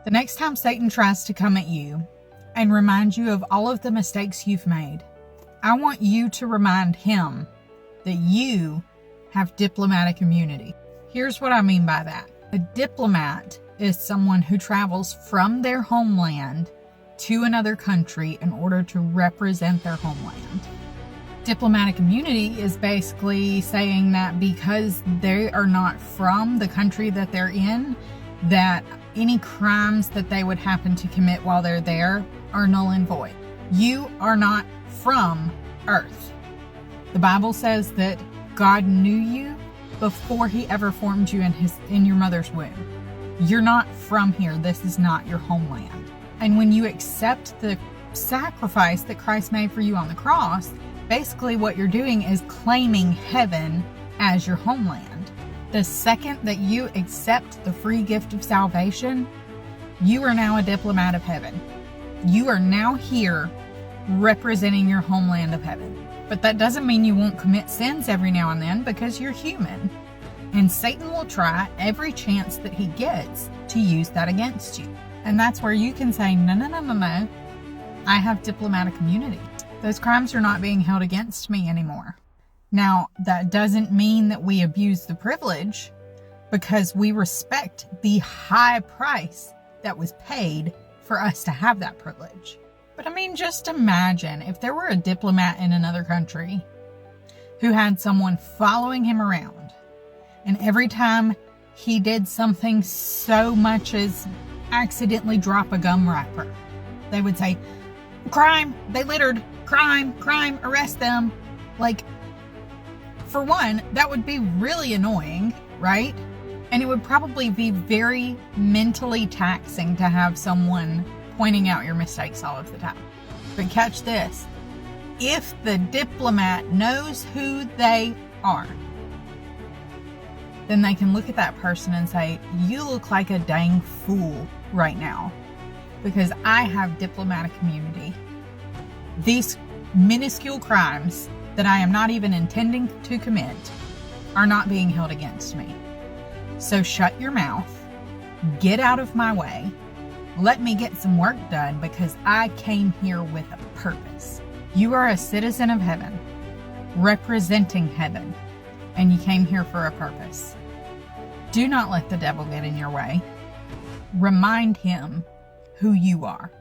The next time Satan tries to come at you and remind you of all of the mistakes you've made, I want you to remind him that you have diplomatic immunity. Here's what I mean by that. A diplomat is someone who travels from their homeland to another country in order to represent their homeland. Diplomatic immunity is basically saying that because they are not from the country that they're in, that any crimes that they would happen to commit while they're there are null and void. You are not from Earth. The Bible says that God knew you before he ever formed you in your mother's womb. You're not from here. This is not your homeland. And when you accept the sacrifice that Christ made for you on the cross, basically what you're doing is claiming heaven as your homeland. The second that you accept the free gift of salvation, you are now a diplomat of heaven. You are now here representing your homeland of heaven. But that doesn't mean you won't commit sins every now and then, because you're human. And Satan will try every chance that he gets to use that against you. And that's where you can say, no. I have diplomatic immunity. Those crimes are not being held against me anymore. Now, that doesn't mean that we abuse the privilege, because we respect the high price that was paid for us to have that privilege. But I mean, just imagine if there were a diplomat in another country who had someone following him around, and every time he did something so much as accidentally drop a gum wrapper, they would say, crime, they littered, crime, arrest them. Like, for one, that would be really annoying, right? And it would probably be very mentally taxing to have someone pointing out your mistakes all of the time. But catch this. If the diplomat knows who they are, then they can look at that person and say, you look like a dang fool right now, because I have diplomatic immunity. These minuscule crimes that I am not even intending to commit are not being held against me. So shut your mouth, get out of my way, let me get some work done, because I came here with a purpose. You are a citizen of heaven, representing heaven, and you came here for a purpose. Do not let the devil get in your way. Remind him who you are.